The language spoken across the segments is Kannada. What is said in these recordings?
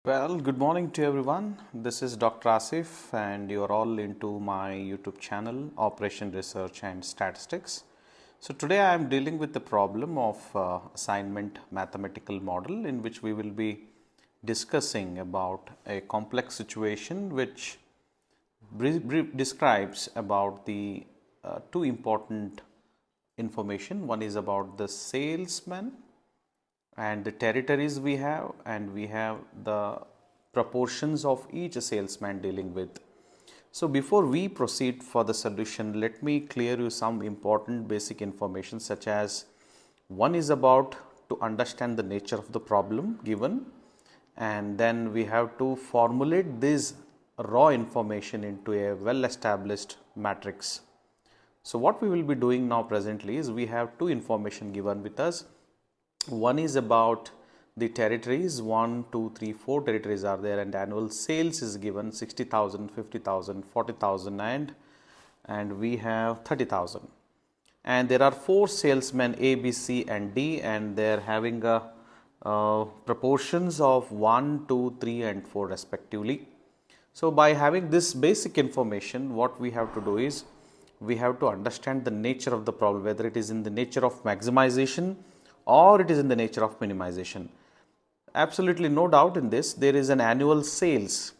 Well, good morning to everyone. This is Dr. Asif, and you are all into my YouTube channel, Operation Research and Statistics. So, today I am dealing with the problem of assignment mathematical model, in which we will be discussing about a complex situation which describes about the two important information. One is about the salesman and the territories we have, and we have the proportions of each salesman dealing with. So before we proceed for the solution, let me clear you some important basic information, such as one is about to understand the nature of the problem given, and then we have to formulate this raw information into a well established matrix. So what we will be doing now presently is we have two information given with us. One is about the territories, 1, 2, 3, 4 territories are there, and annual sales is given 60,000, 50,000, 40,000, and we have 30,000. And there are 4 salesmen A, B, C and D, and they are having a proportions of 1, 2, 3 and 4 respectively. So by having this basic information, what we have to do is we have to understand the nature of the problem, whether it is in the nature of maximization or it is in the nature of minimization. Absolutely no doubt in this, there is an annual sales.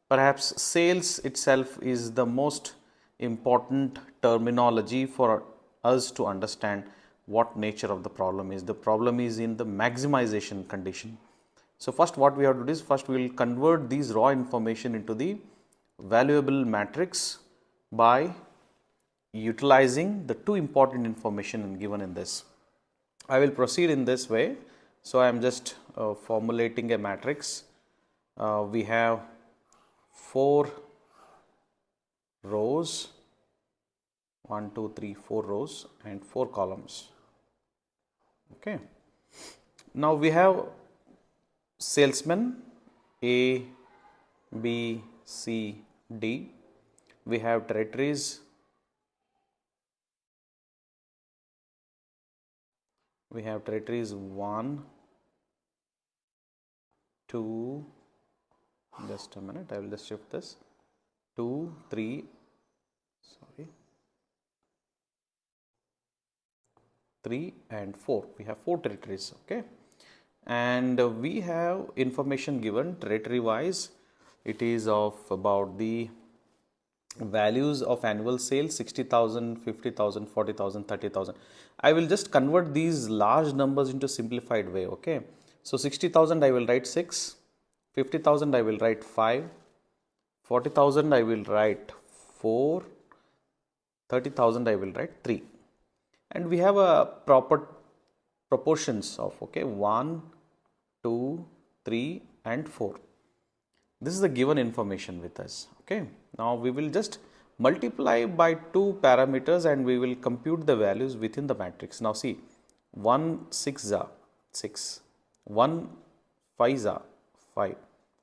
Perhaps sales itself is the most important terminology for us to understand what nature of the problem is. The problem is in the maximization condition. So first what we have to do is, first we will convert these raw information into the valuable matrix by utilizing the two important information given in this. I will proceed in this way. So I am just formulating a matrix. We have 4 rows, 1, 2, 3, 4 rows and 4 columns. Okay. Now we have salesmen A, B, C, D. We have territories. We have territories 1, 2, just a minute, I will just shift this, 2, 3, 3 and 4. We have 4 territories, okay. And we have information given territory wise. It is of about the values of annual sales 60,000, 50,000, 40,000, 30,000. I will just convert these large numbers into simplified way, okay. So 60,000 I will write 6, 50,000 I will write 5, 40,000 I will write 4, 30,000 I will write 3. And we have a proper proportions of, okay, 1, 2, 3 and 4. This is the given information with us, okay. Now we will just multiply by 2 parameters and we will compute the values within the matrix. Now see, 1 6 are 6, 1 5 are 5,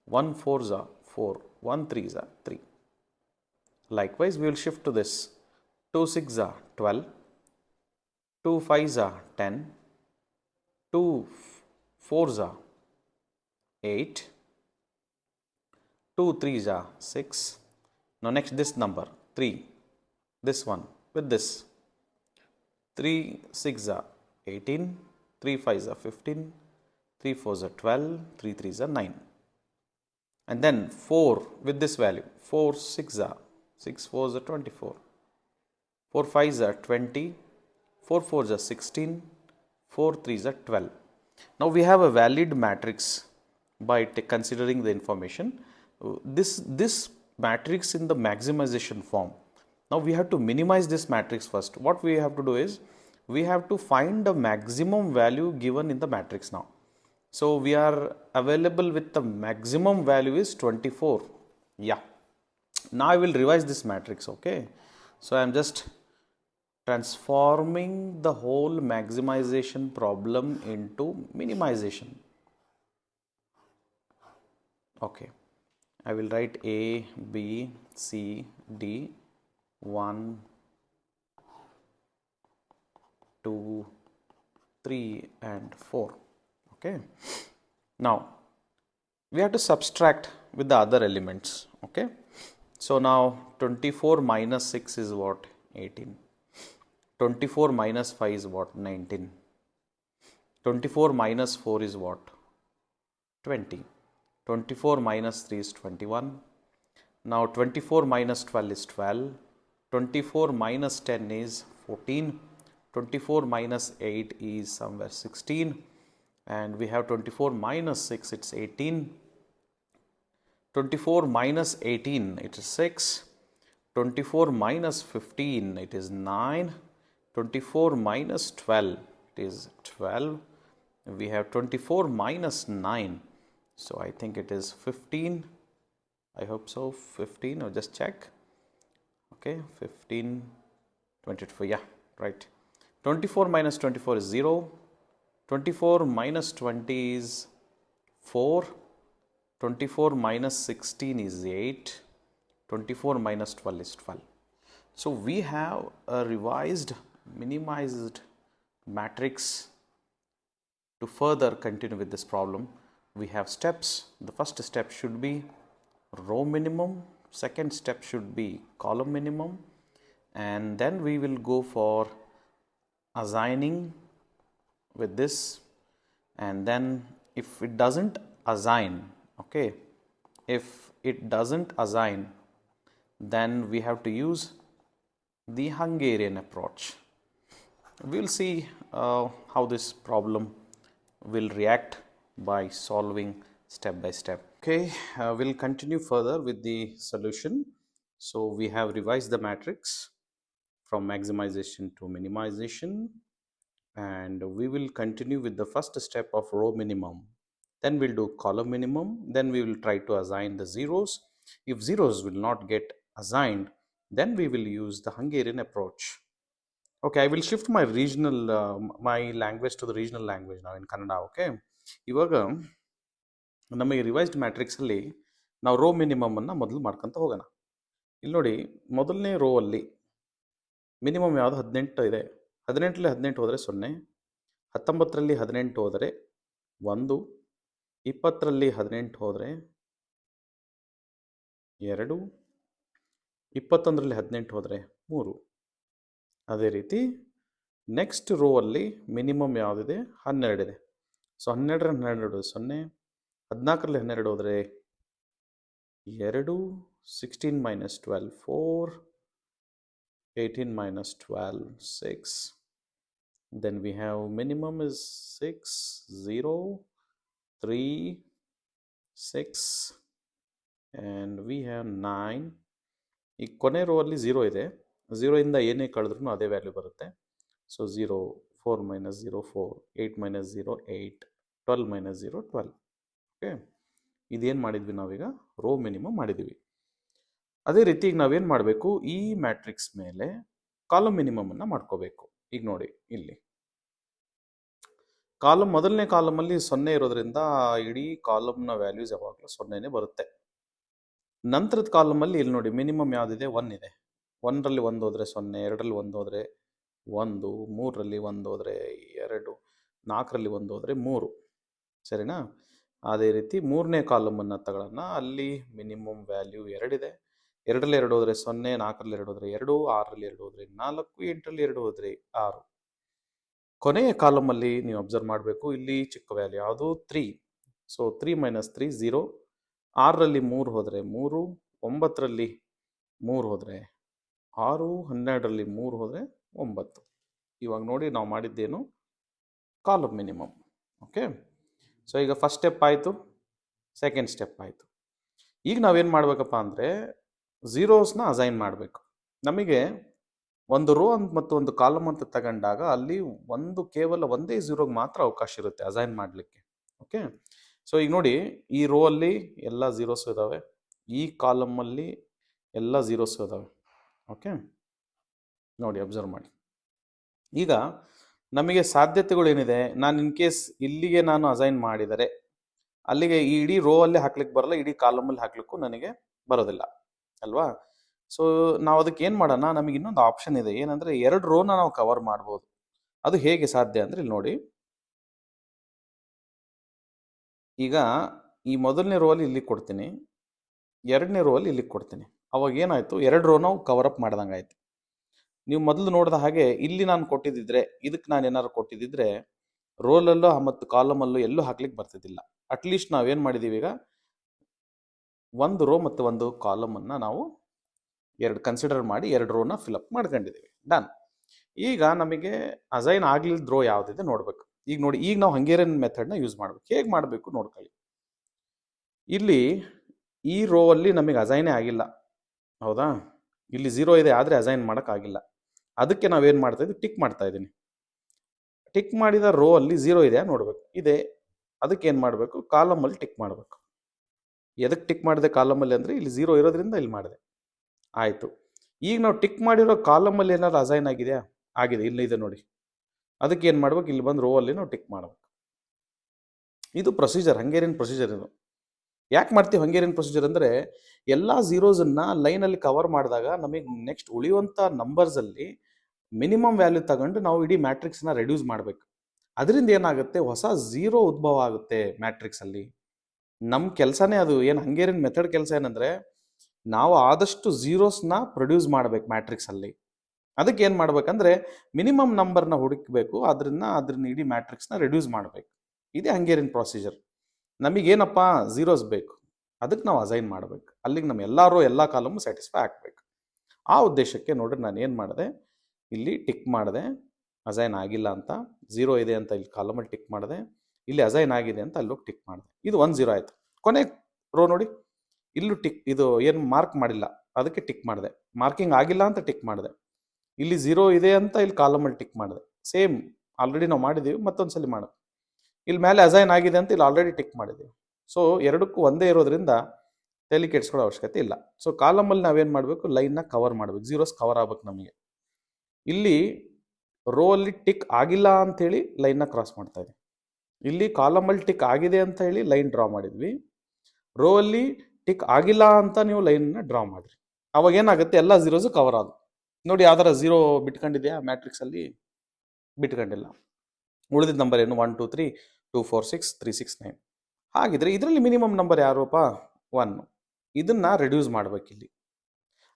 1 4 are 4, 1 3 are 3. Likewise we will shift to this, 2 6 are 12, 2 5 are 10, 2 4 are 8, 2 3 are 6. Now next this number 3, this one with this, 3 6 are 18, 3 5 are 15, 3 4 are 12, 3 3 are 9. And then 4 with this value, 4 6 are 6 4 are 24, 4 5 are 20, 4 4 are 16, 4 3 are 12. Now we have a valid matrix by considering the information. This matrix in the maximization form. Now we have to minimize this matrix first. What we have to do is we have to find the maximum value given in the matrix now. So we are available with the maximum value is 24. Yeah. Now I will revise this matrix, okay. So I am just transforming the whole maximization problem into minimization. Okay. I will write A, B, C, D, 1, 2, 3 and 4. Okay. Now we have to subtract with the other elements. Okay, so now 24 minus 6 is what? 18. 24 minus 5 is what? 19. 24 minus 4 is what? 20. 24 minus 3 is 21. Now 24 minus 12 is 12. 24 minus 10 is 14. 24 minus 8 is somewhere 16. And we have 24 minus 6, it's 18. 24 minus 18, it is 6. 24 minus 15, it is 9. 24 minus 12, it is 12. We have 24 minus 9, so I think it is 15. I hope so, 15, or just check. Okay, 15, 24, yeah, right. 24 minus 24 is 0. 24 minus 20 is 4. 24 minus 16 is 8. 24 minus 12 is 12. So we have a revised, minimized matrix. To further continue with this problem, we have steps. The first step should be row minimum. Second step should be column minimum. And then we will go for assigning with this. And then if it doesn't assign, okay, if it doesn't assign, then we have to use the Hungarian approach. We will see how this problem will react by solving step by step. Okay, we'll continue further with the solution. So we have revised the matrix from maximization to minimization, and we will continue with the first step of row minimum. Then we'll do column minimum. Then we will try to assign the zeros. If zeros will not get assigned, then we will use the Hungarian approach. Okay, I will shift my regional, my language to the regional language now in Kannada. Okay, ಇವಾಗ ನಮಗೆ ರಿವೈಸ್ಡ್ ಮ್ಯಾಟ್ರಿಕ್ಸಲ್ಲಿ ನಾವು ರೋ ಮಿನಿಮಮನ್ನು ಮೊದಲು ಮಾಡ್ಕೊತ ಹೋಗೋಣ. ಇಲ್ಲಿ ನೋಡಿ, ಮೊದಲನೇ ರೋ ಅಲ್ಲಿ ಮಿನಿಮಮ್ ಯಾವುದು? 18 ಇದೆ. 18ರಲ್ಲಿ 18 ಹೋದರೆ 0, 19ರಲ್ಲಿ 18 ಹೋದರೆ 1, 20ರಲ್ಲಿ 18 ಹೋದರೆ 2, 21ರಲ್ಲಿ 18 ಹೋದರೆ 3. ಅದೇ ರೀತಿ ನೆಕ್ಸ್ಟ್ ರೋ ಅಲ್ಲಿ ಮಿನಿಮಮ್ ಯಾವುದಿದೆ? 12 ಇದೆ. ಸೊ 12ರಲ್ಲಿ 12 0, 14ರಲ್ಲಿ 12 ಹೋದರೆ 2, 16 minus 12 4, 18 minus 12 6. Then we have minimum is 6 0 3 6 and we have 9. ಈ ಕೊನೆ ರೋ ಅಲ್ಲಿ 0 ಇದೆ. 0 ಇಂದ ಏನೇ ಕಳೆದ್ರೂ ಅದೇ ವ್ಯಾಲ್ಯೂ ಬರುತ್ತೆ. So 0, 4 minus 0 4, 8 minus 0 8, 12 minus 0 12. Okay, ಇದೇನು ಮಾಡಿದ್ವಿ ನಾವೀಗ? ರೋ ಮಿನಿಮಮ್ ಮಾಡಿದ್ದೀವಿ. ಅದೇ ರೀತಿ ಈಗ ನಾವೇನು ಮಾಡಬೇಕು? ಈ ಮ್ಯಾಟ್ರಿಕ್ಸ್ ಮೇಲೆ ಕಾಲಮ್ ಮಿನಿಮಮನ್ನು ಮಾಡ್ಕೋಬೇಕು. ಈಗ ನೋಡಿ, ಇಲ್ಲಿ ಕಾಲಮ್, ಮೊದಲನೇ ಕಾಲಮಲ್ಲಿ 0 ಇರೋದ್ರಿಂದ ಇಡೀ ಕಾಲಮ್ನ ವ್ಯಾಲ್ಯೂಸ್ ಯಾವಾಗಲೂ 0ನೇ ಬರುತ್ತೆ. ನಂತರದ ಕಾಲಮಲ್ಲಿ ಇಲ್ಲಿ ನೋಡಿ, ಮಿನಿಮಮ್ ಯಾವುದಿದೆ? 1 ಇದೆ. 1ರಲ್ಲಿ 1 ಹೋದರೆ 0, 2ರಲ್ಲಿ 1 ಹೋದರೆ 1, 3ರಲ್ಲಿ 1 ಹೋದರೆ 2, 4ರಲ್ಲಿ 1 ಹೋದರೆ 3. ಸರಿನಾ? ಅದೇ ರೀತಿ ಮೂರನೇ ಕಾಲಮನ್ನು ತಗೊಳ್ಳೋಣ. ಅಲ್ಲಿ ಮಿನಿಮಮ್ ವ್ಯಾಲ್ಯೂ 2 ಇದೆ. 2ರಲ್ಲಿ 2 ಹೋದರೆ 0, 4ರಲ್ಲಿ 2 ಹೋದರೆ 2, 6ರಲ್ಲಿ 2 ಹೋದರೆ 4, 8ರಲ್ಲಿ 2 ಹೋದರೆ 6. ಕೊನೆಯ ಕಾಲಮಲ್ಲಿ ನೀವು ಅಬ್ಸರ್ವ್ ಮಾಡಬೇಕು, ಇಲ್ಲಿ ಚಿಕ್ಕ ವ್ಯಾಲ್ಯೂ ಯಾವುದು? 3. So 3 minus 3 0. 6ರಲ್ಲಿ 3 ಹೋದರೆ 3, 9ರಲ್ಲಿ 3 ಹೋದರೆ 6, 12ರಲ್ಲಿ 3 ಹೋದರೆ 9. ಇವಾಗ ನೋಡಿ, ನಾವು ಮಾಡಿದ್ದೇನು? Column minimum. ಓಕೆ, ಸೊ ಈಗ ಫಸ್ಟ್ ಸ್ಟೆಪ್ ಆಯಿತು, ಸೆಕೆಂಡ್ ಸ್ಟೆಪ್ ಆಯಿತು. ಈಗ ನಾವೇನು ಮಾಡಬೇಕಪ್ಪ ಅಂದರೆ ಝೀರೋಸ್ನ ಅಸೈನ್ ಮಾಡಬೇಕು. ನಮಗೆ ಒಂದು ರೋ ಮತ್ತು ಒಂದು ಕಾಲಮ್ ಅಂತ ತಗೊಂಡಾಗ ಅಲ್ಲಿ ಕೇವಲ ಒಂದೇ ಝೀರೋಗೆ ಮಾತ್ರ ಅವಕಾಶ ಇರುತ್ತೆ ಅಸೈನ್ ಮಾಡಲಿಕ್ಕೆ. ಓಕೆ, ಸೊ ಈಗ ನೋಡಿ, ಈ ರೋ ಅಲ್ಲಿ ಎಲ್ಲ ಝೀರೋಸ್ ಇದ್ದಾವೆ, ಈ ಕಾಲಮಲ್ಲಿ ಎಲ್ಲ ಝೀರೋಸ್ ಇದ್ದಾವೆ. ಓಕೆ, ನೋಡಿ ಅಬ್ಸರ್ವ್ ಮಾಡಿ. ಈಗ ನಮಗೆ ಸಾಧ್ಯತೆಗಳೇನಿದೆ? ನಾನು ಇನ್ ಕೇಸ್ ಇಲ್ಲಿಗೆ ನಾನು ಅಸೈನ್ ಮಾಡಿದರೆ ಅಲ್ಲಿಗೆ ಈ ಇಡೀ ರೋ ಅಲ್ಲಿ ಹಾಕ್ಲಿಕ್ಕೆ ಬರಲ್ಲ, ಇಡೀ ಕಾಲಮಲ್ಲಿ ಹಾಕ್ಲಿಕ್ಕೂ ನನಗೆ ಬರೋದಿಲ್ಲ ಅಲ್ವಾ? ಸೊ ನಾವು ಅದಕ್ಕೆ ಏನು ಮಾಡೋಣ? ನಮಗೆ ಇನ್ನೊಂದು ಆಪ್ಷನ್ ಇದೆ. ಏನಂದರೆ 2 ರೋನ ನಾವು ಕವರ್ ಮಾಡ್ಬೋದು. ಅದು ಹೇಗೆ ಸಾಧ್ಯ ಅಂದರೆ ಇಲ್ಲಿ ನೋಡಿ, ಈಗ ಈ ಮೊದಲನೇ ರೋ ಅಲ್ಲಿ ಇಲ್ಲಿಗೆ ಕೊಡ್ತೀನಿ, ಎರಡನೇ ರೋ ಅಲ್ಲಿ ಇಲ್ಲಿಗೆ ಕೊಡ್ತೀನಿ. ಅವಾಗ ಏನಾಯಿತು, ಎರಡು ರೋ ನಾವು ಕವರ್ ಅಪ್ ಮಾಡ್ದಂಗೆ ಆಯಿತು. ನೀವು ಮೊದಲು ನೋಡಿದ ಹಾಗೆ ಇಲ್ಲಿ ನಾನು ಕೊಟ್ಟಿದ್ದಿದ್ರೆ, ಇದಕ್ಕೆ ನಾನು ಏನಾದ್ರು ಕೊಟ್ಟಿದ್ದಿದ್ರೆ ರೋಲಲ್ಲೂ ಮತ್ತು ಕಾಲಮಲ್ಲೂ ಎಲ್ಲೂ ಹಾಕ್ಲಿಕ್ಕೆ ಬರ್ತಿದ್ದಿಲ್ಲ. ಅಟ್ಲೀಸ್ಟ್ ನಾವೇನು ಮಾಡಿದ್ದೀವಿ, ಈಗ ಒಂದು ರೋ ಮತ್ತು ಒಂದು ಕಾಲಮನ್ನು ನಾವು ಎರಡು ಕನ್ಸಿಡರ್ ಮಾಡಿ ಎರಡು ರೋನ ಫಿಲಪ್ ಮಾಡ್ಕೊಂಡಿದ್ದೀವಿ. ಡನ್. ಈಗ ನಮಗೆ ಅಸೈನ್ ಆಗ್ಲಿಲ್ದ ರೋ ಯಾವುದಿದೆ ನೋಡ್ಬೇಕು. ಈಗ ನೋಡಿ, ಈಗ ನಾವು ಹಂಗೇರಿಯನ್ ಮೆಥಡ್ನ ಯೂಸ್ ಮಾಡ್ಬೇಕು. ಹೇಗೆ ಮಾಡಬೇಕು ನೋಡ್ಕೊಳ್ಳಿ. ಇಲ್ಲಿ ಈ ರೋ ಅಲ್ಲಿ ನಮಗೆ ಅಸೈನೇ ಆಗಿಲ್ಲ, ಹೌದಾ? ಇಲ್ಲಿ 0 ಇದೆ, ಆದರೆ ಅಸೈನ್ ಮಾಡೋಕ್ಕಾಗಿಲ್ಲ. ಅದಕ್ಕೆ ನಾವೇನು ಮಾಡ್ತಾ ಇದ್ದೀವಿ, ಟಿಕ್ ಮಾಡ್ತಾ ಇದ್ದೀನಿ. ಟಿಕ್ ಮಾಡಿದ ರೋ ಅಲ್ಲಿ 0 ಇದೆ ನೋಡ್ಬೇಕು. ಇದೆ. ಅದಕ್ಕೆ ಏನು ಮಾಡಬೇಕು, ಕಾಲಮಲ್ಲಿ ಟಿಕ್ ಮಾಡಬೇಕು. ಎದಕ್ಕೆ ಟಿಕ್ ಮಾಡಿದೆ ಕಾಲಮಲ್ಲಿ ಅಂದರೆ ಇಲ್ಲಿ 0 ಇರೋದ್ರಿಂದ ಇಲ್ಲಿ ಮಾಡಿದೆ. ಆಯಿತು. ಈಗ ನಾವು ಟಿಕ್ ಮಾಡಿರೋ ಕಾಲಮಲ್ಲಿ ಏನಾದ್ರು ಅಸೈನ್ ಆಗಿದೆಯಾ? ಆಗಿದೆ, ಇಲ್ಲಿ ಇದೆ ನೋಡಿ. ಅದಕ್ಕೆ ಏನು ಮಾಡ್ಬೇಕು, ಇಲ್ಲಿ ಬಂದು ರೋ ಅಲ್ಲಿ ನಾವು ಟಿಕ್ ಮಾಡಬೇಕು. ಇದು ಪ್ರೊಸೀಜರ್, ಹಂಗೇರಿಯನ್ ಪ್ರೊಸೀಜರ್ ಇದು. ಯಾಕೆ ಮಾಡ್ತೀವಿ ಹಂಗೇರಿಯನ್ ಪ್ರೊಸೀಜರ್ ಅಂದರೆ, ಎಲ್ಲ ಝೀರೋಸನ್ನು ಲೈನಲ್ಲಿ ಕವರ್ ಮಾಡಿದಾಗ ನಮಗೆ ನೆಕ್ಸ್ಟ್ ಉಳಿಯುವಂಥ ನಂಬರ್ಸಲ್ಲಿ ಮಿನಿಮಮ್ ವ್ಯಾಲ್ಯೂ ತಗೊಂಡು ನಾವು ಇಡೀ ಮ್ಯಾಟ್ರಿಕ್ಸ್ನ ರೆಡ್ಯೂಸ್ ಮಾಡಬೇಕು. ಅದರಿಂದ ಏನಾಗುತ್ತೆ, ಹೊಸ ಝೀರೋ ಉದ್ಭವ ಆಗುತ್ತೆ ಮ್ಯಾಟ್ರಿಕ್ಸಲ್ಲಿ. ನಮ್ಮ ಕೆಲಸನೇ ಅದು. ಏನು ಹಂಗೇರಿಯನ್ ಮೆಥಡ್ ಕೆಲಸ ಏನಂದರೆ, ನಾವು ಆದಷ್ಟು ಝೀರೋಸ್ನ ಪ್ರೊಡ್ಯೂಸ್ ಮಾಡಬೇಕು ಮ್ಯಾಟ್ರಿಕ್ಸಲ್ಲಿ. ಅದಕ್ಕೆ ಏನು ಮಾಡ್ಬೇಕಂದ್ರೆ, ಮಿನಿಮಮ್ ನಂಬರ್ನ ಹುಡುಕಬೇಕು, ಅದನ್ನ ಇಡೀ ಮ್ಯಾಟ್ರಿಕ್ಸ್ನ ರೆಡ್ಯೂಸ್ ಮಾಡಬೇಕು. ಇದೇ ಹಂಗೇರಿಯನ್ ಪ್ರೊಸೀಜರ್. ನಮಗೇನಪ್ಪ, ಝೀರೋಸ್ ಬೇಕು, ಅದಕ್ಕೆ ನಾವು ಅಸೈನ್ ಮಾಡಬೇಕು. ಅಲ್ಲಿಗೆ ನಮ್ಮ ಎಲ್ಲ ಕಾಲಮು ಸ್ಯಾಟಿಸ್ಫೈ ಆಗಬೇಕು. ಆ ಉದ್ದೇಶಕ್ಕೆ ನೋಡ್ರಿ ನಾನು ಏನು ಮಾಡಿದೆ, ಇಲ್ಲಿ ಟಿಕ್ ಮಾಡಿದೆ, ಅಸೈನ್ ಆಗಿಲ್ಲ ಅಂತ. 0 ಇದೆ ಅಂತ ಇಲ್ಲಿ ಕಾಲಮಲ್ಲಿ ಟಿಕ್ ಮಾಡಿದೆ, ಇಲ್ಲಿ ಅಸೈನ್ ಆಗಿದೆ ಅಂತ ಅಲ್ಲೋಗಿ ಟಿಕ್ ಮಾಡಿದೆ. ಇದು 1 0 ಆಯಿತು. ಕೊನೆ ರೋ ನೋಡಿ, ಇಲ್ಲೂ ಟಿಕ್, ಇದು ಏನು ಮಾರ್ಕ್ ಮಾಡಿಲ್ಲ ಅದಕ್ಕೆ ಟಿಕ್ ಮಾಡಿದೆ. ಮಾರ್ಕಿಂಗ್ ಆಗಿಲ್ಲ ಅಂತ ಟಿಕ್ ಮಾಡಿದೆ. ಇಲ್ಲಿ 0 ಇದೆ ಅಂತ ಇಲ್ಲಿ ಕಾಲಮಲ್ಲಿ ಟಿಕ್ ಮಾಡಿದೆ. ಸೇಮ್ ಆಲ್ರೆಡಿ ನಾವು ಮಾಡಿದ್ದೀವಿ, ಮತ್ತೊಂದು ಸಲ ಮಾಡೋದು. ಇಲ್ಲಿ ಮೇಲೆ ಅಸೈನ್ ಆಗಿದೆ ಅಂತ ಇಲ್ಲಿ ಆಲ್ರೆಡಿ ಟಿಕ್ ಮಾಡಿದ್ದೀವಿ. ಸೊ ಎರಡಕ್ಕೂ ಒಂದೇ ಇರೋದ್ರಿಂದ ತಲೆ ಕೆಡಿಸ್ಕೊಳ್ಳೋ ಅವಶ್ಯಕತೆ ಇಲ್ಲ. ಸೊ ಕಾಲಮಲ್ಲಿ ನಾವೇನು ಮಾಡಬೇಕು, ಲೈನ್ನ ಕವರ್ ಮಾಡಬೇಕು, ಝೀರೋಸ್ ಕವರ್ ಆಗ್ಬೇಕು ನಮಗೆ. ಇಲ್ಲಿ ರೋ ಅಲ್ಲಿ ಟಿಕ್ ಆಗಿಲ್ಲ ಅಂಥೇಳಿ ಲೈನ್ನ ಕ್ರಾಸ್ ಮಾಡ್ತಾ ಇದ್ದೀವಿ. ಇಲ್ಲಿ ಕಾಲಮಲ್ಲಿ ಟಿಕ್ ಆಗಿದೆ ಅಂತ ಹೇಳಿ ಲೈನ್ ಡ್ರಾ ಮಾಡಿದ್ವಿ. ರೋ ಅಲ್ಲಿ ಟಿಕ್ ಆಗಿಲ್ಲ ಅಂತ ನೀವು ಲೈನ್ನ ಡ್ರಾ ಮಾಡಿರಿ. ಅವಾಗ ಏನಾಗುತ್ತೆ, ಎಲ್ಲ ಝೀರೋಸು ಕವರ್ ಆದವು. ನೋಡಿ, ಯಾವ್ದಾರ 0 ಬಿಟ್ಕೊಂಡಿದೆಯಾ ಮ್ಯಾಟ್ರಿಕ್ಸಲ್ಲಿ? ಬಿಟ್ಕೊಂಡಿಲ್ಲ. ಉಳಿದಿದ್ದ ನಂಬರ್ ಏನು, 1 2 3 2 4 6 3 6 9. ಹಾಗಿದ್ರೆ ಇದರಲ್ಲಿ ಮಿನಿಮಮ್ ನಂಬರ್ ಯಾರೂಪ, 1. ಇದನ್ನ ರೆಡ್ಯೂಸ್ ಮಾಡ್ಬೇಕಿಲ್ಲಿ.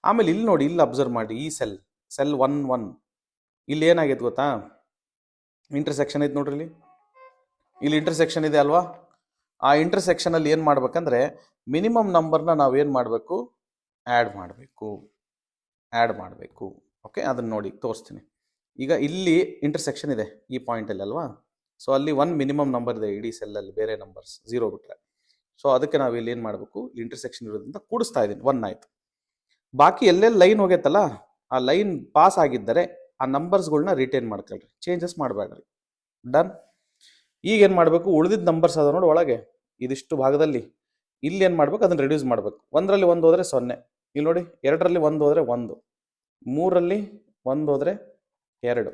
ಆಮೇಲೆ ಇಲ್ಲಿ ನೋಡಿ, ಇಲ್ಲಿ ಅಬ್ಸರ್ವ್ ಮಾಡಿ, ಈ ಸೆಲ್ 1 1 ಇಲ್ಲಿ ಏನಾಗೈತೆ ಗೊತ್ತಾ, ಇಂಟರ್ಸೆಕ್ಷನ್ ಐತೆ ನೋಡ್ರಿ. ಇಲ್ಲಿ ಇಂಟರ್ಸೆಕ್ಷನ್ ಇದೆ ಅಲ್ವಾ? ಆ ಇಂಟರ್ಸೆಕ್ಷನಲ್ಲಿ ಏನು ಮಾಡ್ಬೇಕಂದ್ರೆ, ಮಿನಿಮಮ್ ನಂಬರ್ನ ನಾವೇನು ಮಾಡಬೇಕು, ಆ್ಯಡ್ ಮಾಡಬೇಕು. ಓಕೆ, ಅದನ್ನು ನೋಡಿ ತೋರಿಸ್ತೀನಿ. ಈಗ ಇಲ್ಲಿ ಇಂಟರ್ಸೆಕ್ಷನ್ ಇದೆ ಈ ಪಾಯಿಂಟಲ್ಲಿ ಅಲ್ವಾ? ಸೊ ಅಲ್ಲಿ 1 ಮಿನಿಮಮ್ ನಂಬರ್ ಇದೆ ಇಡೀ ಸೆಲ್ಲಲ್ಲಿ, ಬೇರೆ ನಂಬರ್ಸ್ 0 ಬಿಟ್ಟರೆ. ಸೊ ಅದಕ್ಕೆ ನಾವು ಇಲ್ಲಿ ಏನು ಮಾಡಬೇಕು, ಇಂಟರ್ಸೆಕ್ಷನ್ ಇರೋದ್ರಿಂದ ಕೂಡಿಸ್ತಾ ಇದ್ದೀನಿ. 1 ಆಯಿತು. ಬಾಕಿ ಎಲ್ಲೆಲ್ಲಿ ಲೈನ್ ಹೋಗೈತಲ್ಲ, ಆ ಲೈನ್ ಪಾಸ್ ಆಗಿದ್ದರೆ ಆ ನಂಬರ್ಸ್ಗಳನ್ನ ರಿಟೈನ್ ಮಾಡ್ಕೊಳ್ರಿ, ಚೇಂಜಸ್ ಮಾಡಬೇಡ್ರಿ. ಡನ್. ಈಗ ಏನು ಮಾಡಬೇಕು, ಉಳಿದಿದ್ದ ನಂಬರ್ಸ್ ಅದ ನೋಡಿ ಒಳಗೆ, ಇದಿಷ್ಟು ಭಾಗದಲ್ಲಿ ಇಲ್ಲಿ ಏನು ಮಾಡಬೇಕು, ಅದನ್ನು ರೆಡ್ಯೂಸ್ ಮಾಡಬೇಕು. 1ರಲ್ಲಿ 1 ಹೋದರೆ 0. ಇಲ್ಲಿ ನೋಡಿ, 2ರಲ್ಲಿ 1 ಹೋದರೆ 1, 3ರಲ್ಲಿ 1 ಹೋದರೆ 2,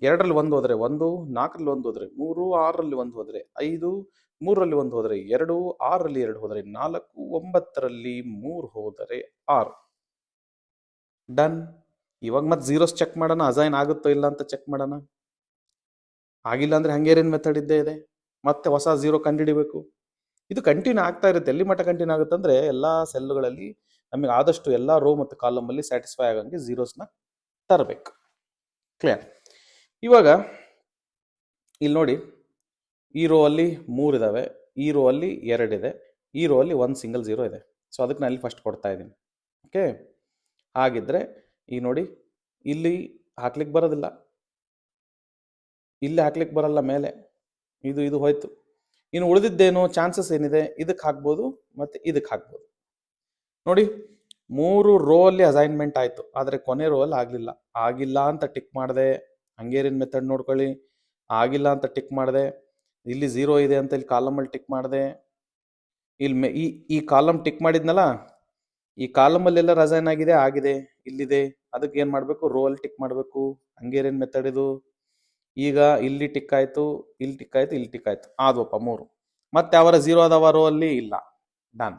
2ರಲ್ಲಿ 1 ಹೋದರೆ 1, 4ರಲ್ಲಿ 1 ಹೋದರೆ 3, 6ರಲ್ಲಿ 1 ಹೋದರೆ 5, 3ರಲ್ಲಿ 1 ಹೋದರೆ 2, 6ರಲ್ಲಿ 2 ಹೋದರೆ 4, 9ರಲ್ಲಿ 3 ಹೋದರೆ 6. ಡನ್. ಇವಾಗ ಮತ್ತೆ ಝೀರೋಸ್ ಚೆಕ್ ಮಾಡೋಣ, ಅಸೈನ್ ಆಗುತ್ತೋ ಇಲ್ಲ ಅಂತ ಚೆಕ್ ಮಾಡೋಣ. ಆಗಿಲ್ಲ ಅಂದರೆ ಹಂಗೇರಿಯನ್ ಮೆಥಡ್ ಇದ್ದೇ ಇದೆ. ಮತ್ತೆ ಹೊಸ 0 ಕಂಡುಹಿಡಿಬೇಕು. ಇದು ಕಂಟಿನ್ಯೂ ಆಗ್ತಾ ಇರುತ್ತೆ. ಎಲ್ಲಿ ಮಟ್ಟ ಕಂಟಿನ್ಯೂ ಆಗುತ್ತೆ ಅಂದರೆ, ಎಲ್ಲ ಸೆಲ್ಗಳಲ್ಲಿ ನಮಗೆ ಆದಷ್ಟು ಎಲ್ಲ ರೋ ಮತ್ತು ಕಾಲಮಲ್ಲಿ ಸ್ಯಾಟಿಸ್ಫೈ ಆಗಂಗೆ ಝೀರೋಸ್ನ ತರಬೇಕು. ಕ್ಲಿಯರ್? ಇವಾಗ ಇಲ್ಲಿ ನೋಡಿ, ಈ ರೋ ಅಲ್ಲಿ 3 ಇದ್ದಾವೆ, ಈ ರೋ ಅಲ್ಲಿ 2 ಇದೆ, ಈ ರೋ ಅಲ್ಲಿ 1 ಸಿಂಗಲ್ 0 ಇದೆ. ಸೊ ಅದಕ್ಕೆ ನಾನು ಇಲ್ಲಿ ಫಸ್ಟ್ ಕೊಡ್ತಾ ಇದ್ದೀನಿ. ಓಕೆ, ಹಾಗಿದ್ರೆ ಈಗ ನೋಡಿ, ಇಲ್ಲಿ ಹಾಕ್ಲಿಕ್ಕೆ ಬರೋದಿಲ್ಲ, ಇಲ್ಲಿ ಹಾಕ್ಲಿಕ್ಕೆ ಬರಲ್ಲ, ಮೇಲೆ ಇದು ಹೋಯ್ತು. ಇನ್ನು ಉಳಿದಿದ್ದೇನು ಚಾನ್ಸಸ್ ಏನಿದೆ, ಇದಕ್ಕೆ ಹಾಕ್ಬೋದು ಮತ್ತು ಇದಕ್ಕೆ ಹಾಕ್ಬೋದು. ನೋಡಿ, 3 ರೋ ಅಲ್ಲಿ ಅಸೈನ್ಮೆಂಟ್ ಆಯಿತು, ಆದರೆ ಕೊನೆ ರೋ ಅಲ್ಲಿ ಆಗಿಲ್ಲ ಅಂತ ಟಿಕ್ ಮಾಡಿದೆ. ಹಂಗೇರಿಯನ್ ಮೆಥಡ್ ನೋಡ್ಕೊಳ್ಳಿ. ಆಗಿಲ್ಲ ಅಂತ ಟಿಕ್ ಮಾಡಿದೆ. ಇಲ್ಲಿ 0 ಇದೆ ಅಂತ ಇಲ್ಲಿ ಕಾಲಮಲ್ಲಿ ಟಿಕ್ ಮಾಡಿದೆ. ಇಲ್ಲಿ ಈ ಕಾಲಮ್ ಟಿಕ್ ಮಾಡಿದ್ನಲ್ಲ, ಈ ಕಾಲಮಲ್ಲಿ ಎಲ್ಲ ಅಸೈನ್ ಆಗಿದೆ, ಇಲ್ಲಿದೆ. ಅದಕ್ಕೆ ಏನು ಮಾಡಬೇಕು, ರೋ ಅಲ್ಲಿ ಟಿಕ್ ಮಾಡಬೇಕು. ಹಂಗೇರಿಯನ್ ಮೆಥಡ್ ಇದು. ಈಗ ಇಲ್ಲಿ ಟಿಕ್ ಆಯಿತು, ಇಲ್ಲಿ ಟಿಕ್ ಆಯಿತು, ಇಲ್ಲಿ ಟಿಕ್ ಆಯಿತು, ಆದ್ವಪ್ಪ 3. ಮತ್ತೆ ಯಾವಾರ 0 ಅದಾವ ರೋ ಅಲ್ಲಿ? ಇಲ್ಲ. ಡನ್.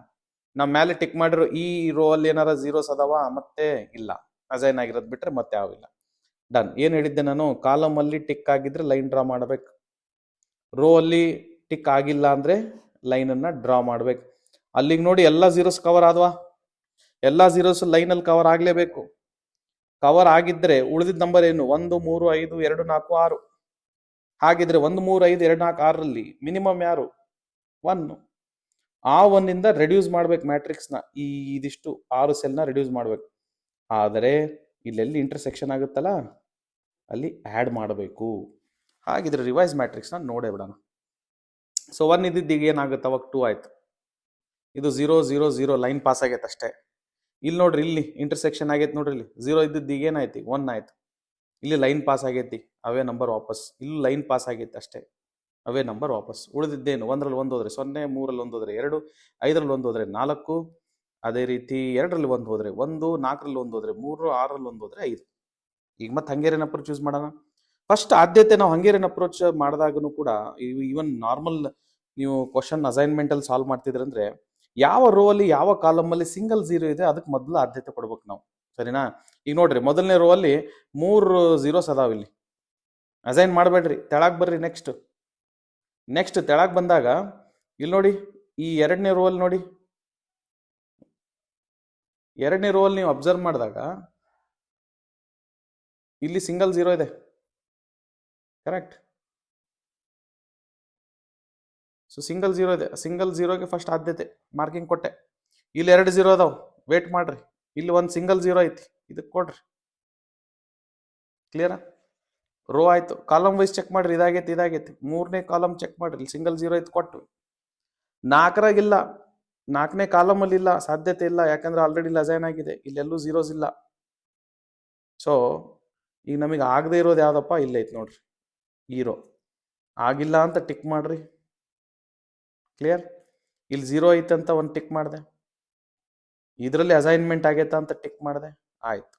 ನಮ್ಮ ಮೇಲೆ ಟಿಕ್ ಮಾಡಿರೋ ಈ ರೋ ಅಲ್ಲಿ ಏನಾರ ಝೀರೋಸ್ ಅದಾವ? ಮತ್ತೆ ಇಲ್ಲ. ಅಸೈನ್ ಆಗಿರೋದು ಬಿಟ್ಟರೆ ಮತ್ತೆ ಯಾವಿಲ್ಲ. ಡನ್. ಏನು ಹೇಳಿದ್ದೆ ನಾನು, ಕಾಲಮಲ್ಲಿ ಟಿಕ್ ಆಗಿದ್ರೆ ಲೈನ್ ಡ್ರಾ ಮಾಡಬೇಕು, ರೋ ಅಲ್ಲಿ ಟಿಕ್ ಆಗಿಲ್ಲ ಅಂದರೆ ಲೈನನ್ನು ಡ್ರಾ ಮಾಡ್ಬೇಕು. ಅಲ್ಲಿಗೆ ನೋಡಿ ಎಲ್ಲ ಝೀರೋಸ್ ಕವರ್ ಆದ್ವಾ? ಎಲ್ಲ ಝೀರೋಸ್ ಲೈನಲ್ಲಿ ಕವರ್ ಆಗಲೇಬೇಕು. ಕವರ್ ಆಗಿದ್ರೆ ಉಳಿದಿದ್ದ ನಂಬರ್ ಏನು? 1 3 5 2 4 6. ಹಾಗಿದ್ರೆ 1 3 5 2 4 6ರಲ್ಲಿ ಮಿನಿಮಮ್ ಯಾರು? 1. ಆ 1ಇಂದ ರೆಡ್ಯೂಸ್ ಮಾಡ್ಬೇಕು ಮ್ಯಾಟ್ರಿಕ್ಸ್ನ. ಇದಿಷ್ಟು 6 ಸೆಲ್ನ ರೆಡ್ಯೂಸ್ ಮಾಡ್ಬೇಕು. ಆದರೆ ಇಲ್ಲೆಲ್ಲಿ ಇಂಟರ್ಸೆಕ್ಷನ್ ಆಗುತ್ತಲ್ಲ ಅಲ್ಲಿ ಆ್ಯಡ್ ಮಾಡಬೇಕು. ಹಾಗಿದ್ರೆ ರಿವೈಸ್ ಮ್ಯಾಟ್ರಿಕ್ಸ್ನ ನೋಡೇ ಬಿಡೋಣ. ಸೊ 1 ಇದ್ದಿದ್ದು ಈಗ ಏನಾಗುತ್ತೆ? ಅವಾಗ 2 ಆಯ್ತು. ಇದು 0 0 0 ಲೈನ್ ಪಾಸ್ ಆಗೈತೆ ಅಷ್ಟೇ. ಇಲ್ಲಿ ನೋಡ್ರಿ, ಇಲ್ಲಿ ಇಂಟರ್ಸೆಕ್ಷನ್ ಆಗೈತೆ ನೋಡ್ರಿ. ಇಲ್ಲಿ 0 ಇದ್ದಿದ್ದು ಈಗ ಏನಾಯ್ತು? 1 ಆಯ್ತು. ಇಲ್ಲಿ ಲೈನ್ ಪಾಸ್ ಆಗೈತಿ, ಅವೇ ನಂಬರ್ ವಾಪಸ್. ಇಲ್ಲಿ ಲೈನ್ ಪಾಸ್ ಆಗೈತೆ ಅಷ್ಟೇ, ಅವೇ ನಂಬರ್ ವಾಪಸ್. ಉಳಿದಿದ್ದೇನು? 1ರಲ್ಲಿ 1 ಹೋದ್ರೆ 0, 3ರಲ್ಲಿ 1 ಹೋದ್ರೆ 2, 5ರಲ್ಲಿ 1 ಹೋದ್ರೆ 4, ಅದೇ ರೀತಿ 2ರಲ್ಲಿ 1 ಹೋದ್ರೆ 1, 4ರಲ್ಲಿ 1 ಹೋದ್ರೆ 3, 6ರಲ್ಲಿ 1 ಹೋದ್ರೆ 5. ಈಗ ಮತ್ತೆ ಹಂಗೇರಿಯನ್ ಅಪ್ರೋಚ್ ಯೂಸ್ ಮಾಡೋಣ. ಫಸ್ಟ್ ಆದ್ಯತೆ ನಾವು ಹಂಗೇರಿಯನ್ ಅಪ್ರೋಚ್ ಮಾಡಿದಾಗೂ ಕೂಡ, ಈವನ್ ನಾರ್ಮಲ್ ನೀವು ಕ್ವಶನ್ ಅಸೈನ್ಮೆಂಟಲ್ಲಿ ಸಾಲ್ವ್ ಮಾಡ್ತಿದ್ರಂದ್ರೆ ಯಾವ ರೋ ಅಲ್ಲಿ ಯಾವ ಕಾಲಮಲ್ಲಿ ಸಿಂಗಲ್ ಝೀರೋ ಇದೆ ಅದಕ್ಕೆ ಮೊದಲು ಆದ್ಯತೆ ಕೊಡ್ಬೇಕು ನಾವು, ಸರಿನಾ? ಈಗ ನೋಡ್ರಿ, ಮೊದಲನೇ ರೋ ಅಲ್ಲಿ 3 ಝೀರೋಸ್ ಅದಾವ. ಇಲ್ಲಿ ಅಸೈನ್ ಮಾಡಬೇಡ್ರಿ, ತೆಳಗ್ ಬರ್ರಿ. ನೆಕ್ಸ್ಟ್ ತೆಳಗ್ ಬಂದಾಗ ಇಲ್ಲಿ ನೋಡಿ, ಈ ಎರಡನೇ ರೋ ಅಲ್ಲಿ ನೋಡಿ, ಎರಡನೇ ರೋ ಅಲ್ಲಿ ನೀವು ಅಬ್ಸರ್ವ್ ಮಾಡಿದಾಗ ಇಲ್ಲಿ ಸಿಂಗಲ್ ಝೀರೋ ಇದೆ, ಕರೆಕ್ಟ್? ಸೊ ಸಿಂಗಲ್ ಝೀರೋ ಇದೆ. ಸಿಂಗಲ್ ಝೀರೋಗೆ ಫಸ್ಟ್ ಆದ್ಯತೆ ಮಾರ್ಕಿಂಗ್ ಕೊಟ್ಟೆ. ಇಲ್ಲಿ 2 ಝೀರೋ ಅದಾವ, ವೇಟ್ ಮಾಡ್ರಿ. ಇಲ್ಲಿ ಒಂದು ಸಿಂಗಲ್ ಝೀರೋ ಐತಿ, ಇದಕ್ಕೆ ಕೊಡ್ರಿ. ಕ್ಲಿಯರಾ? ರೋ ಆಯ್ತು. ಕಾಲಮ್ ವೈಸ್ ಚೆಕ್ ಮಾಡ್ರಿ, ಇದಾಗೈತಿ. 3ನೇ ಕಾಲಮ್ ಚೆಕ್ ಮಾಡ್ರಿ, ಇಲ್ಲಿ ಸಿಂಗಲ್ ಝೀರೋ ಐತಿ ಕೊಟ್ಟು. 4ರಾಗಿಲ್ಲ, 4ನೇ ಕಾಲಮಲ್ಲಿ ಇಲ್ಲ, ಸಾಧ್ಯತೆ ಇಲ್ಲ. ಯಾಕಂದ್ರೆ ಆಲ್ರೆಡಿ ಇಲ್ಲಿ ಅಸೈನ್ ಆಗಿದೆ, ಇಲ್ಲೆಲ್ಲೂ ಝೀರೋಸ್ ಇಲ್ಲ. ಸೊ ಈಗ ನಮಗೆ ಆಗದೆ ಇರೋದು ಯಾವ್ದಪ್ಪ? ಇಲ್ಲೈತಿ ನೋಡ್ರಿ, ಈ ರೋ. ಆಗಿಲ್ಲ ಅಂತ ಟಿಕ್ ಮಾಡ್ರಿ. ಕ್ಲಿಯರ್? ಇಲ್ಲಿ 0 ಐತೆ ಅಂತ ಒಂದು ಟಿಕ್ ಮಾಡಿದೆ. ಇದರಲ್ಲಿ ಅಸೈನ್ಮೆಂಟ್ ಆಗೈತಾ ಅಂತ ಟಿಕ್ ಮಾಡಿದೆ, ಆಯ್ತು.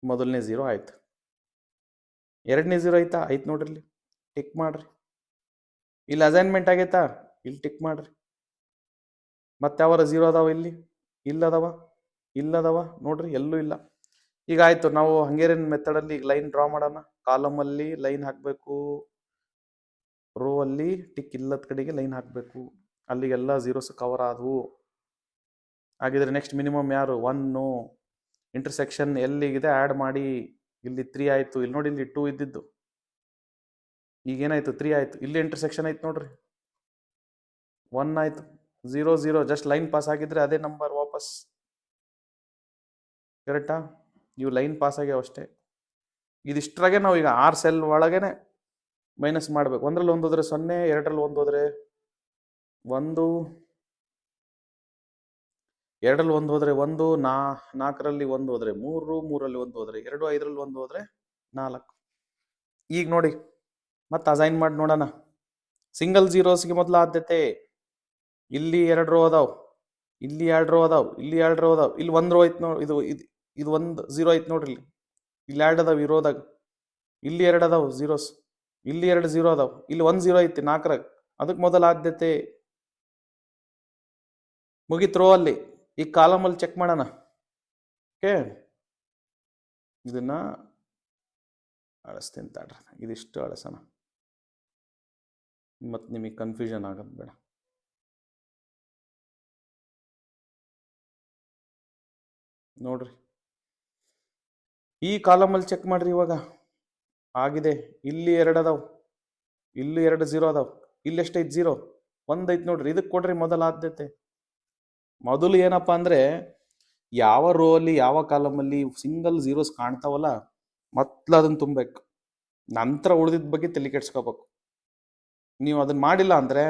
ಮೊದಲನೇ 0 ಆಯ್ತು. 2ನೇ 0 ಐತಾ? ಆಯ್ತು ನೋಡ್ರಿ, ಇಲ್ಲಿ ಟಿಕ್ ಮಾಡ್ರಿ. ಇಲ್ಲಿ ಅಸೈನ್ಮೆಂಟ್ ಆಗೈತಾ? ಇಲ್ಲಿ ಟಿಕ್ ಮಾಡ್ರಿ. ಮತ್ತೆ ಯಾವಾರ 0 ಅದಾವ? ಇಲ್ಲಿ ಇಲ್ಲದವ ನೋಡ್ರಿ, ಎಲ್ಲೂ ಇಲ್ಲ. ಈಗ ಆಯ್ತು, ನಾವು ಹಂಗೇರಿಯನ್ ಮೆಥಡಲ್ಲಿ ಈಗ ಲೈನ್ ಡ್ರಾ ಮಾಡೋಣ. ಕಾಲಮಲ್ಲಿ ಲೈನ್ ಹಾಕಬೇಕು, ರೋ ಅಲ್ಲಿ ಟಿಕ್ ಇಲ್ಲದ ಕಡೆಗೆ ಲೈನ್ ಹಾಕಬೇಕು. ಅಲ್ಲಿಗೆಲ್ಲ ಝೀರೋಸ್ ಕವರ್ ಆದವು. ಹಾಗಿದ್ರೆ ನೆಕ್ಸ್ಟ್ ಮಿನಿಮಮ್ ಯಾರು? 1. ಇಂಟರ್ಸೆಕ್ಷನ್ ಎಲ್ಲಿಗಿದೆ ಆ್ಯಡ್ ಮಾಡಿ. ಇಲ್ಲಿ 3 ಆಯಿತು. ಇಲ್ಲಿ ನೋಡಿ, ಇಲ್ಲಿ 2 ಇದ್ದಿದ್ದು ಈಗೇನಾಯ್ತು? 3 ಆಯಿತು. ಇಲ್ಲಿ ಇಂಟರ್ಸೆಕ್ಷನ್ ಆಯ್ತು ನೋಡ್ರಿ, 1 ಆಯಿತು. 0 0 ಜಸ್ಟ್ ಲೈನ್ ಪಾಸ್ ಆಗಿದ್ರೆ ಅದೇ ನಂಬರ್ ವಾಪಸ್, ಕರೆಕ್ಟಾ? ಇವು ಲೈನ್ ಪಾಸ್ ಆಗ್ಯಾವ ಅಷ್ಟೇ. ಇದಿಷ್ಟ್ರಾಗೆ ನಾವು ಈಗ 6 ಸೆಲ್ ಒಳಗೇನೆ ಮೈನಸ್ ಮಾಡಬೇಕು. 1ರಲ್ಲಿ 1 ಹೋದ್ರೆ 0, 2ರಲ್ಲಿ 1 ಹೋದ್ರೆ 1, 2ರಲ್ಲಿ 1 ಹೋದ್ರೆ 1, 4ರಲ್ಲಿ 1 ಹೋದ್ರೆ 3, 3ರಲ್ಲಿ 1 ಹೋದ್ರೆ 2, 5ರಲ್ಲಿ 1 ಹೋದ್ರೆ 4. ಈಗ ನೋಡಿ, ಮತ್ತೆ ಅಸೈನ್ ಮಾಡಿ ನೋಡೋಣ. ಸಿಂಗಲ್ ಝೀರೋಸ್ಗೆ ಮೊದಲು ಆದ್ಯತೆ. ಇಲ್ಲಿ 2 ರೋ ಅದಾವ್, ಇಲ್ಲಿ 2 ರೋ ಅದಾವ್, ಇಲ್ಲಿ 2 ರೋ ಅದಾವ್, ಇಲ್ಲಿ 1 ರೋ ಐತ್ ನೋಡಿ. ಇದು 1 ಝೀರೋ ಐತ್ ನೋಡ್ರಿ. ಇಲ್ಲಿ 2 ಅದಾವ ಈ ರೋದಾಗ, ಇಲ್ಲಿ 2 ಅದಾವ್ ಝೀರೋಸ್, ಇಲ್ಲಿ 2 ಝೀರೋ ಅದಾವ್, ಇಲ್ಲಿ 1 ಝೀರೋ ಐತಿ 4ರಾಗ. ಅದಕ್ಕೆ ಮೊದಲ ಆದ್ಯತೆ. ಮುಗಿತ್ ರೋ ಅಲ್ಲಿ. ಈಗ ಕಾಲಮಲ್ಲಿ ಚೆಕ್ ಮಾಡೋಣ. ಓಕೆ, ಇದನ್ನ ಅಳಿಸ್ತೀನಿ ತಾಡ್ರಿ, ಇದಿಷ್ಟು ಅಳಿಸೋಣ, ಮತ್ತು ನಿಮಗೆ ಕನ್ಫ್ಯೂಷನ್ ಆಗೋದು ಬೇಡ. ನೋಡ್ರಿ, ಈ ಕಾಲಮಲ್ಲಿ ಚೆಕ್ ಮಾಡ್ರಿ. ಇವಾಗ ಆಗಿದೆ. ಇಲ್ಲಿ 2 ಅದಾವ್, ಇಲ್ಲಿ 2 ಝೀರೋ ಅದಾವ್, ಇಲ್ಲಿ ಎಷ್ಟೈತಿ? 0 1 ಐತಿ ನೋಡ್ರಿ. ಇದಕ್ಕೆ ಕೊಡ್ರಿ ಮೊದಲ ಆದ್ಯತೆ. ಮೊದಲು ಏನಪ್ಪಾ ಅಂದ್ರೆ, ಯಾವ ರೋ ಅಲ್ಲಿ ಯಾವ ಕಾಲಮಲ್ಲಿ ಸಿಂಗಲ್ ಝೀರೋಸ್ ಕಾಣ್ತಾವಲ್ಲ ಮೊದಲು ಅದನ್ನ ತುಂಬಬೇಕು. ನಂತರ ಉಳಿದಿದ್ದ ಬಗ್ಗೆ ತಲೆ ಕೆಡ್ಸ್ಕೋಬೇಕು. ನೀವು ಅದನ್ನ ಮಾಡಿಲ್ಲ ಅಂದ್ರೆ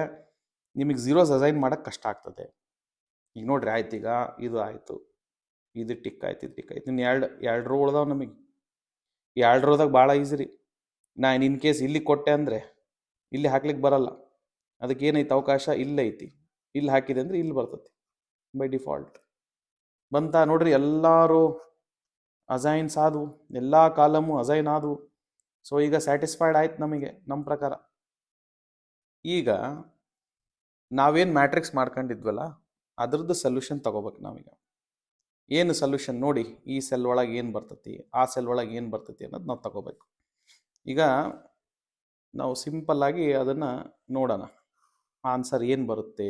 ನಿಮಗೆ ಝೀರೋಸ್ ಅಸೈನ್ ಮಾಡಕ್ ಕಷ್ಟ ಆಗ್ತದೆ. ಈಗ ನೋಡ್ರಿ, ಆಯ್ತು. ಈಗ ಇದು ಆಯ್ತು, ಇದು ಟಿಕ್ ಆಯ್ತು, ಇದು ಟಿಕ್ ಆಯ್ತು. ಇನ್ನು ಎರಡು ರೋ ಉಳ್ದಾವ್ ನಮಗೆ. 2 ರೋದಾಗ ಭಾಳ ಈಸಿ ರೀ. ನಾನು ಇನ್ ಕೇಸ್ ಇಲ್ಲಿ ಕೊಟ್ಟೆ ಅಂದರೆ ಇಲ್ಲಿ ಹಾಕ್ಲಿಕ್ಕೆ ಬರಲ್ಲ. ಅದಕ್ಕೆ ಏನೈತೆ ಅವಕಾಶ? ಇಲ್ಲೈತಿ. ಇಲ್ಲಿ ಹಾಕಿದೆ ಅಂದರೆ ಇಲ್ಲಿ ಬರ್ತೈತಿ ಬೈ ಡಿಫಾಲ್ಟ್. ಬಂತ ನೋಡ್ರಿ, ಎಲ್ಲರೂ ಅಸೈನ್ಸ್ ಆದವು, ಎಲ್ಲ ಕಾಲಮು ಅಸೈನ್ ಆದವು. ಸೊ ಈಗ ಸ್ಯಾಟಿಸ್ಫೈಡ್ ಆಯ್ತು ನಮಗೆ, ನಮ್ಮ ಪ್ರಕಾರ. ಈಗ ನಾವೇನು ಮ್ಯಾಟ್ರಿಕ್ಸ್ ಮಾಡ್ಕೊಂಡಿದ್ವಲ್ಲ ಅದ್ರದ್ದು ಸೊಲ್ಯೂಷನ್ ತಗೋಬೇಕು ನಾವೀಗ. ಏನು ಸೊಲ್ಯೂಷನ್ ನೋಡಿ, ಈ ಸೆಲ್ ಒಳಗೆ ಏನು ಬರ್ತೈತಿ, ಆ ಸೆಲ್ ಒಳಗೆ ಏನು ಬರ್ತೈತಿ ಅನ್ನೋದು ನಾವು ತಗೋಬೇಕು. ಈಗ ನಾವು ಸಿಂಪಲ್ ಆಗಿ ಅದನ್ನು ನೋಡೋಣ. ಆನ್ಸರ್ ಏನು ಬರುತ್ತೆ,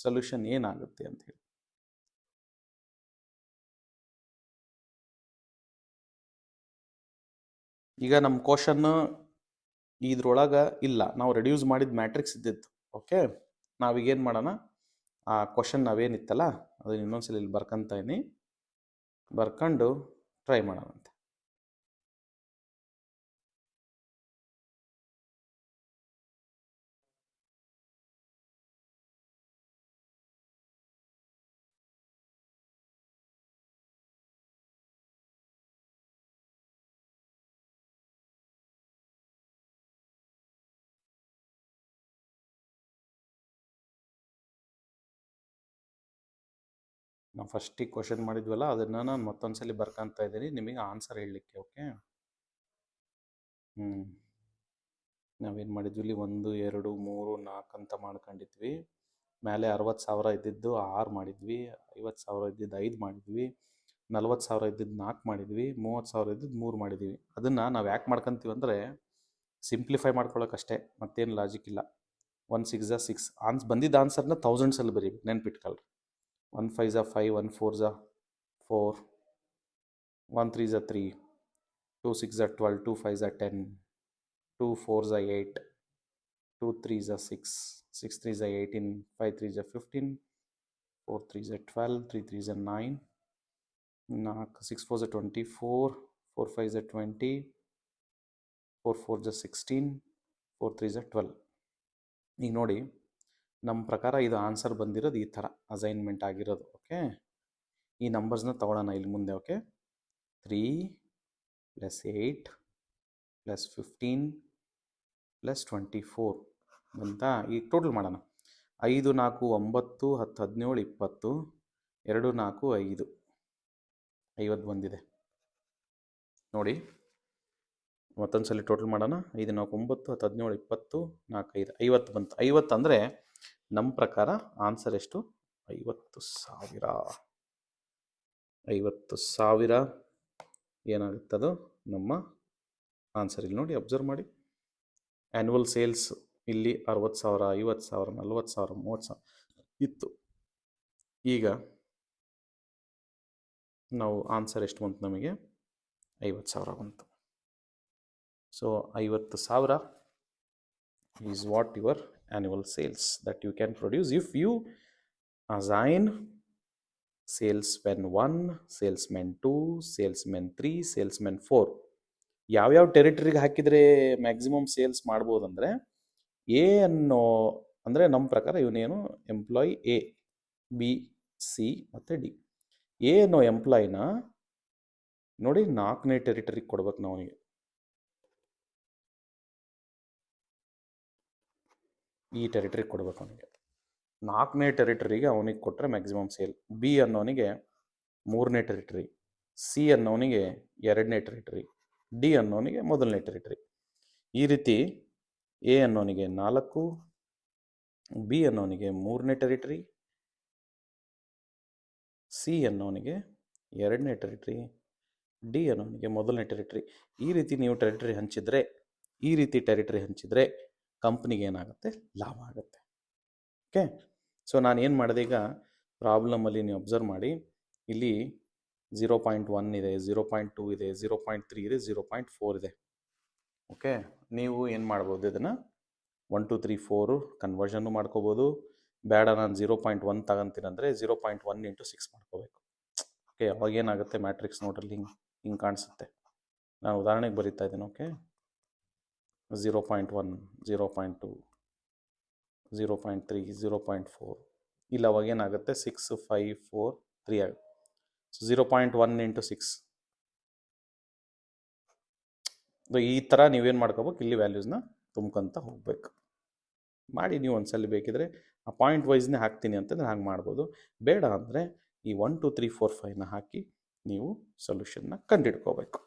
ಸೊಲ್ಯೂಷನ್ ಏನಾಗುತ್ತೆ ಅಂತ ಹೇಳಿ. ಈಗ ನಮ್ಮ ಕ್ವಶನ್ ಇದ್ರೊಳಗೆ ಇಲ್ಲ, ನಾವು ರೆಡ್ಯೂಸ್ ಮಾಡಿದ ಮ್ಯಾಟ್ರಿಕ್ಸ್ ಇದ್ದಿತ್ತು. ಓಕೆ, ನಾವೀಗೇನು ಮಾಡೋಣ, ಆ ಕ್ವಶನ್ ನಾವೇನಿತ್ತಲ್ಲ ಅದನ್ನ ಇನ್ನೊಂದ್ಸಲ ಇಲ್ಲಿ ಬರ್ಕೊಂತ ಇದೀನಿ, ಬರ್ಕೊಂಡು ಟ್ರೈ ಮಾಡೋಣಂತೆ. ನಾವು ಫಸ್ಟಿಗೆ ಕ್ವಶನ್ ಮಾಡಿದ್ವಲ್ಲ ಅದನ್ನು ನಾನು ಮತ್ತೊಂದ್ಸಲಿ ಬರ್ಕೊಂತ ಇದ್ದೀನಿ ನಿಮಗೆ ಆನ್ಸರ್ ಹೇಳಲಿಕ್ಕೆ. ಓಕೆ, ನಾವೇನು ಮಾಡಿದ್ವಿ ಇಲ್ಲಿ 1 2 3 4 ಅಂತ ಮಾಡ್ಕೊಂಡಿದ್ವಿ. ಮೇಲೆ 60,000 ಇದ್ದಿದ್ದು 6 ಮಾಡಿದ್ವಿ, 50,000 ಇದ್ದಿದ್ದು 5 ಮಾಡಿದ್ವಿ, 40,000 ಇದ್ದಿದ್ದು 4 ಮಾಡಿದ್ವಿ, 30,000 ಇದ್ದಿದ್ದು 3 ಮಾಡಿದ್ವಿ. ಅದನ್ನು ನಾವು ಯಾಕೆ ಮಾಡ್ಕೊತೀವಿ ಅಂದರೆ ಸಿಂಪ್ಲಿಫೈ ಮಾಡ್ಕೊಳ್ಳೋಕ್ಕಷ್ಟೇ, ಮತ್ತೇನು ಲಾಜಿಕ್ ಇಲ್ಲ. 1 6 6 ಬಂದಿದ್ದ ಆನ್ಸರ್ನ ಥೌಸಂಡ್ಸಲ್ಲಿ ಬರೀಬೇಕು, ನೆನ್ಪಿಟ್ಕೊಳ್ರಿ. 1 5 5, 1 4 4, 1 3 3, 2 6 12, 2 5 10, 2 4 8, 2 3 6, 6 3 18, 5 3 15, 4 3 12, 3 3 9, 6 4 24, 4 5 20, 4 4 16, 4 3 12. ಈಗ ನೋಡಿ, ನಮ್ಮ ಪ್ರಕಾರ ಇದು ಆನ್ಸರ್ ಬಂದಿರೋದು ಈ ಥರ ಅಸೈನ್ಮೆಂಟ್ ಆಗಿರೋದು. ಓಕೆ, ಈ ನಂಬರ್ಸ್ನ ತೊಗೊಳ್ಳೋಣ ಇಲ್ಲಿ ಮುಂದೆ. ಓಕೆ, 3 + 8 + 15 + 24 ಬಂತಾ. ಈಗ ಟೋಟಲ್ ಮಾಡೋಣ. 5 4 9 10 17 20, 2 4 5, 50 ಬಂದಿದೆ ನೋಡಿ. ಮತ್ತೊಂದ್ಸಲಿ ಟೋಟಲ್ ಮಾಡೋಣ. 5 4 9 10 17 20, 4 5, 50 ಬಂತು. 50 ಅಂದರೆ ನಮ್ಮ ಪ್ರಕಾರ ಆನ್ಸರ್ ಎಷ್ಟು? 50,000. 50,000 ಏನಾಗುತ್ತದು ನಮ್ಮ ಆನ್ಸರ್. ಇಲ್ಲಿ ನೋಡಿ, ಅಬ್ಸರ್ವ್ ಮಾಡಿ. ಆ್ಯನ್ಯುವಲ್ ಸೇಲ್ಸ್ ಇಲ್ಲಿ 60,000, 50,000, 40,000, 30,000 ಇತ್ತು. ಈಗ ನಾವು ಆನ್ಸರ್ ಎಷ್ಟು ಬಂತು ನಮಗೆ? 50,000 ಬಂತು. So 50,000 is what your annual sales that you can produce if you assign salesman 1, salesman 2, salesman 3, salesman 4. ಯಾವ್ಯಾವ ಟೆರಿಟರಿಗೆ ಹಾಕಿದರೆ ಮ್ಯಾಕ್ಸಿಮಮ್ ಸೇಲ್ಸ್ ಮಾಡ್ಬೋದಂದರೆ, ಎ ಅನ್ನೋ ಅಂದರೆ ನಮ್ಮ ಪ್ರಕಾರ ಇವನೇನು ಎಂಪ್ಲಾಯಿ ಎ, ಬಿ, ಸಿ ಮತ್ತು ಡಿ. ಎ ಅನ್ನೋ ಎಂಪ್ಲಾಯಿನ ನೋಡಿ 4ನೇ ಟೆರಿಟರಿಗೆ ಕೊಡ್ಬೇಕು ನಾವು. ಅವನಿಗೆ ಈ ಟೆರಿಟರಿಗೆ ಕೊಡ್ಬೇಕು. ಅವನಿಗೆ 4ನೇ ಟೆರಿಟರಿಗೆ ಅವನಿಗೆ ಕೊಟ್ಟರೆ ಮ್ಯಾಕ್ಸಿಮಮ್ ಸೇಲ್. ಬಿ ಅನ್ನೋನಿಗೆ 3ನೇ ಟೆರಿಟರಿ, ಸಿ ಅನ್ನೋನಿಗೆ 2ನೇ ಟೆರಿಟರಿ, ಡಿ ಅನ್ನೋನಿಗೆ 1ನೇ ಟೆರಿಟರಿ. ಈ ರೀತಿ ಎ ಅನ್ನೋನಿಗೆ 4, ಬಿ ಅನ್ನೋನಿಗೆ 3ನೇ ಟೆರಿಟರಿ, ಸಿ ಅನ್ನೋನಿಗೆ 2ನೇ ಟೆರಿಟರಿ, ಡಿ ಅನ್ನೋನಿಗೆ 1ನೇ ಟೆರಿಟರಿ. ಈ ರೀತಿ ನೀವು ಟೆರಿಟರಿ ಹಂಚಿದರೆ ಕಂಪ್ನಿಗೆ ಏನಾಗುತ್ತೆ? ಲಾಭ ಆಗುತ್ತೆ. ಓಕೆ, ಸೊ ನಾನು ಏನು ಮಾಡಿದೆ ಈಗ ಪ್ರಾಬ್ಲಮಲ್ಲಿ ನೀವು ಅಬ್ಸರ್ವ್ ಮಾಡಿ, ಇಲ್ಲಿ 0.1 ಇದೆ, 0.2 ಇದೆ, 0.3 ಇದೆ, 0.4 ಇದೆ. ಓಕೆ, ನೀವು ಏನು ಮಾಡ್ಬೋದು, ಇದನ್ನು 1 2 3 4 ಕನ್ವರ್ಷನ್ನು ಮಾಡ್ಕೋಬೋದು. ಬೇಡ ನಾನು 0.1 ತಗೊಂತೀನಂದರೆ 0.1 × 6 ಮಾಡ್ಕೋಬೇಕು. ಓಕೆ, ಅವಾಗೇನಾಗುತ್ತೆ ಮ್ಯಾಟ್ರಿಕ್ಸ್ ನೋಡ್ರಲ್ಲಿ ಹಿಂಗೆ ಕಾಣಿಸುತ್ತೆ. ನಾನು ಉದಾಹರಣೆಗೆ ಬರೀತಾ ಇದ್ದೀನಿ. ಓಕೆ, 0.1, 0.2, 0.3, 0.4. ಇಲ್ಲ ಅವಾಗೇನಾಗುತ್ತೆ 6 5 4 3 ಆಗುತ್ತೆ. ಸೊ 0.1 × 6. ಈ ಥರ ನೀವೇನು ಮಾಡ್ಕೋಬೇಕು, ಇಲ್ಲಿ ವ್ಯಾಲ್ಯೂಸ್ನ ತುಂಬ್ಕೊಂತ ಹೋಗ್ಬೇಕು. ಮಾಡಿ ನೀವು ಒಂದ್ಸಲ ಬೇಕಿದ್ರೆ ಆ ಪಾಯಿಂಟ್ ವೈಸ್ನೇ ಹಾಕ್ತೀನಿ ಅಂತಂದರೆ ಹಾಗೆ ಮಾಡ್ಬೋದು. ಬೇಡ ಅಂದರೆ ಈ 1 2 3 4 5ನ ಹಾಕಿ ನೀವು ಸೊಲ್ಯೂಷನ್ನ ಕಂಡುಹಿಡ್ಕೋಬೇಕು.